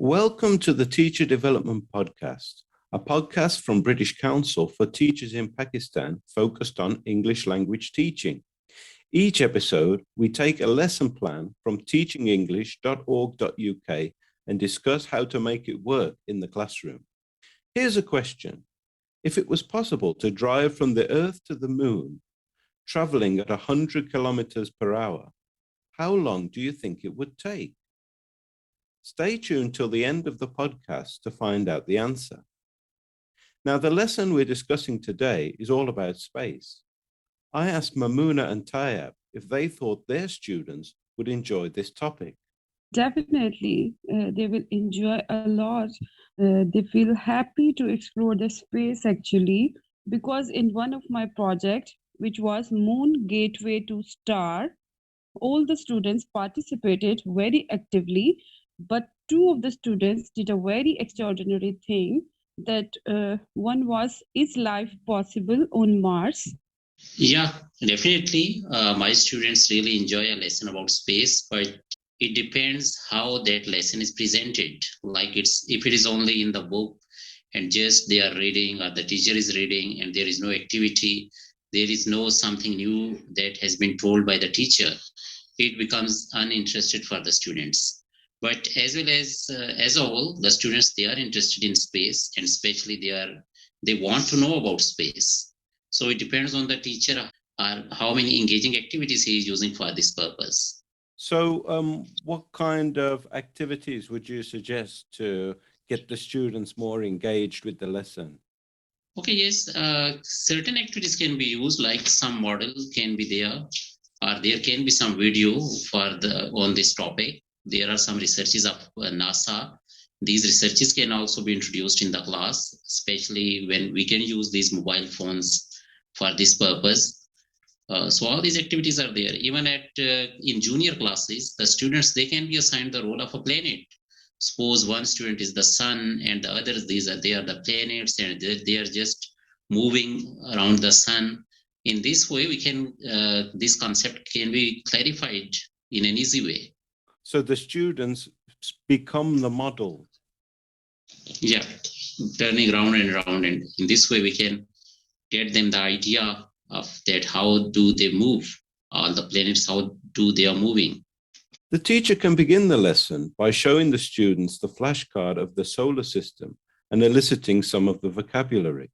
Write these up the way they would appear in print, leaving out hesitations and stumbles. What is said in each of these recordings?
Welcome to the Teacher Development Podcast, a podcast from British Council for teachers in Pakistan focused on English language teaching. Each episode, we take a lesson plan from teachingenglish.org.uk and discuss how to make it work in the classroom. Here's a question. If it was possible to drive from the Earth to the Moon, traveling at 100 kilometers per hour, how long do you think it would take? Stay tuned till the end of the podcast to find out the answer. Now, the lesson we're discussing today is all about space. I asked Mamouna and Tayyab if they thought their students would enjoy this topic. Definitely, they will enjoy a lot. They feel happy to explore the space actually, because in one of my project, which was Moon Gateway to Star, all the students participated very actively, but two of the students did a very extraordinary thing that one was, is life possible on Mars? Yeah, definitely. My students really enjoy a lesson about space, but it depends how that lesson is presented. Like if it is only in the book and just they are reading or the teacher is reading and there is no activity, there is no something new that has been told by the teacher, it becomes uninterested for the students. But as well as a whole, the students, they are interested in space, and especially they want to know about space. So it depends on the teacher or how many engaging activities he is using for this purpose. So what kind of activities would you suggest to get the students more engaged with the lesson? Okay, yes, certain activities can be used, like some model can be there, or there can be some video on this topic. There are some researches of NASA. These researches can also be introduced in the class, especially when we can use these mobile phones for this purpose. So all these activities are there. Even in junior classes, the students, they can be assigned the role of a planet. Suppose one student is the sun and the others, they are the planets, and they are just moving around the sun. In this way, this concept can be clarified in an easy way. So the students become the model. Yeah, turning round and round, and in this way we can get them the idea of that, how do they move, all the planets, how do they are moving. The teacher can begin the lesson by showing the students the flashcard of the solar system and eliciting some of the vocabulary.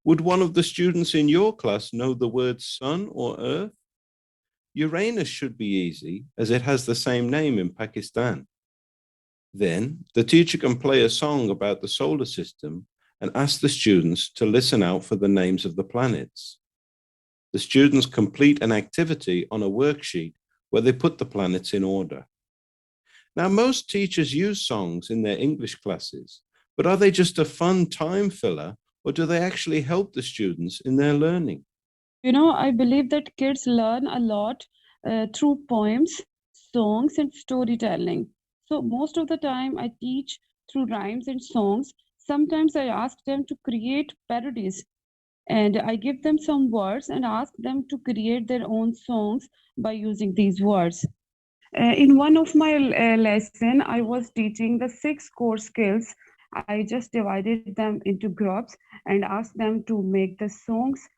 Would one of the students in your class know the words sun or earth? Uranus should be easy, as it has the same name in Pakistan. Then the teacher can play a song about the solar system and ask the students to listen out for the names of the planets. The students complete an activity on a worksheet where they put the planets in order. Now, most teachers use songs in their English classes, but are they just a fun time filler, or do they actually help the students in their learning? You know, I believe that kids learn a lot through poems, songs, and storytelling. So, most of the time, I teach through rhymes and songs. Sometimes I ask them to create parodies, and I give them some words and ask them to create their own songs by using these words. In one of my lesson, I was teaching the 6 core skills. I just divided them into groups and asked them to make the songs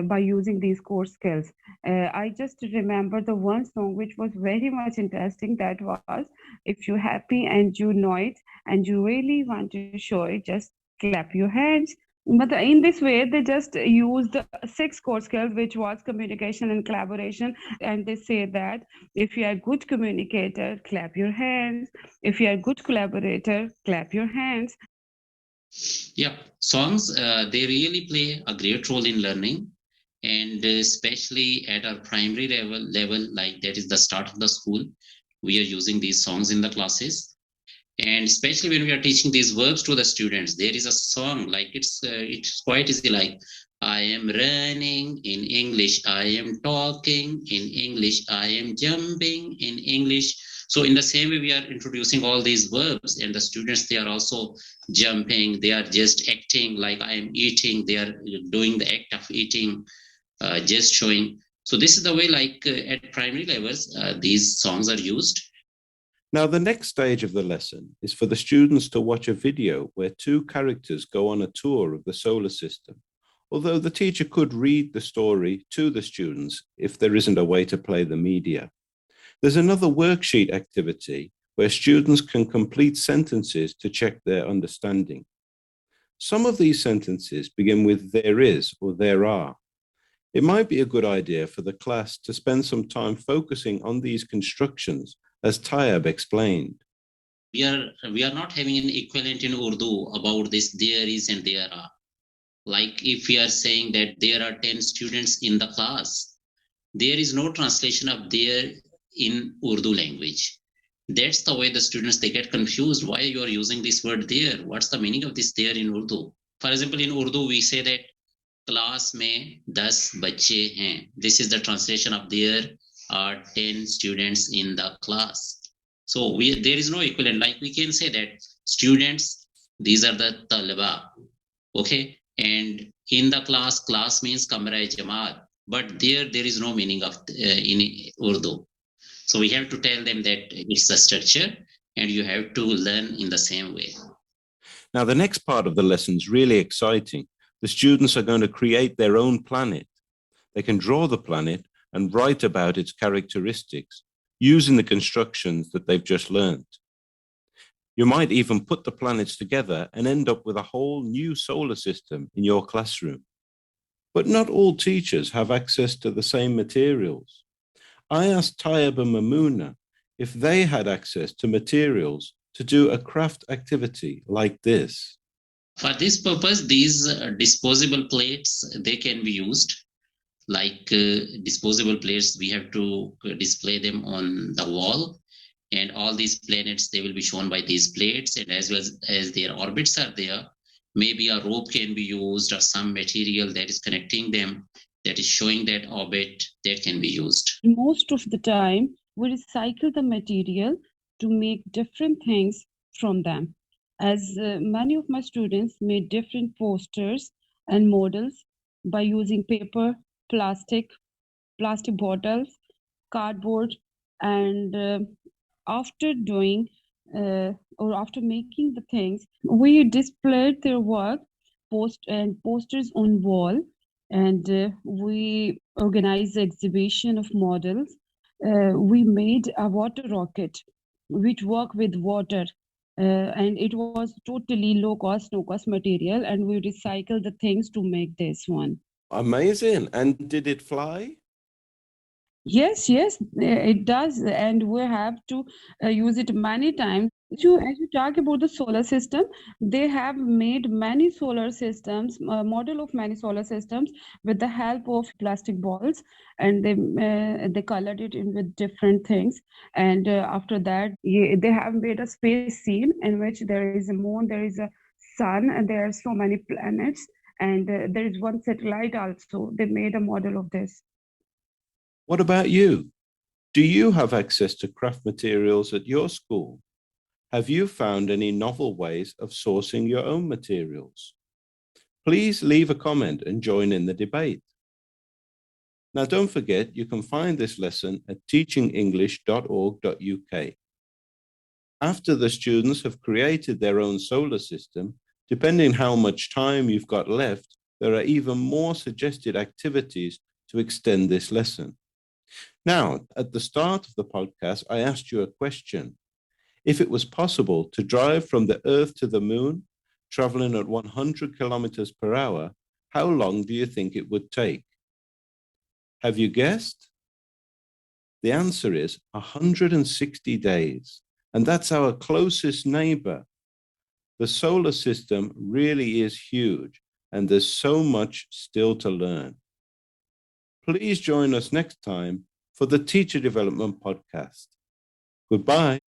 by using these core skills. I just remember the one song which was very much interesting. That was, if you're happy and you know it and you really want to show it, just clap your hands. But in this way, they just use the 6 core skills, which was communication and collaboration. And they say that if you are a good communicator, clap your hands. If you are a good collaborator, clap your hands. Yeah, songs, they really play a great role in learning, and especially at our primary level, like that is the start of the school, we are using these songs in the classes. And especially when we are teaching these verbs to the students, there is a song, like it's quite easy, like I am running in English, I am talking in English, I am jumping in English. So in the same way, we are introducing all these verbs, and the students, they are also jumping, they are just acting like I am eating, they are doing the act of eating, just showing. So this is the way, like at primary levels, these songs are used. Now, the next stage of the lesson is for the students to watch a video where two characters go on a tour of the solar system, although the teacher could read the story to the students if there isn't a way to play the media. There's another worksheet activity where students can complete sentences to check their understanding. Some of these sentences begin with there is or there are. It might be a good idea for the class to spend some time focusing on these constructions, as Tayyab explained. We are not having an equivalent in Urdu about this there is and there are. Like if we are saying that there are 10 students in the class, there is no translation of there in Urdu language. That's the way the students, they get confused. Why you are using this word there? What's the meaning of this there in Urdu? For example, in Urdu, we say that class mein 10 bacche hain. This is the translation of there are 10 students in the class. So there is no equivalent. Like we can say that students, these are the talaba. Okay. And in the class means kamra jamaat. But there is no meaning of in Urdu. So we have to tell them that it's a structure and you have to learn in the same way. Now, the next part of the lesson is really exciting. The students are going to create their own planet. They can draw the planet and write about its characteristics using the constructions that they've just learned. You might even put the planets together and end up with a whole new solar system in your classroom. But not all teachers have access to the same materials. I asked Tayyab and Mamouna if they had access to materials to do a craft activity like this. For this purpose, these disposable plates, they can be used. Like disposable plates, we have to display them on the wall. And all these planets, they will be shown by these plates. And as well as their orbits are there, maybe a rope can be used or some material that is connecting them, that is showing that orbit, that can be used. Most of the time, we recycle the material to make different things from them. As many of my students made different posters and models by using paper, plastic bottles, cardboard, and after doing or after making the things, we displayed their work, posters on wall, and we organized the exhibition of models. We made a water rocket which worked with water, and it was totally low cost, no cost material, and we recycled the things to make this one. Amazing. And did it fly? Yes, it does, and we have to use it many times. As you talk about the solar system, they have made many solar systems, a model of many solar systems with the help of plastic balls, and they colored it in with different things. And after that, they have made a space scene in which there is a moon, there is a sun, and there are so many planets, and there is one satellite also. They made a model of this. What about you? Do you have access to craft materials at your school? Have you found any novel ways of sourcing your own materials? Please leave a comment and join in the debate. Now, don't forget, you can find this lesson at teachingenglish.org.uk. After the students have created their own solar system, depending how much time you've got left, there are even more suggested activities to extend this lesson. Now, at the start of the podcast, I asked you a question. If it was possible to drive from the Earth to the Moon, traveling at 100 kilometers per hour, how long do you think it would take? Have you guessed? The answer is 160 days, and that's our closest neighbor. The solar system really is huge, and there's so much still to learn. Please join us next time for the Teacher Development Podcast. Goodbye.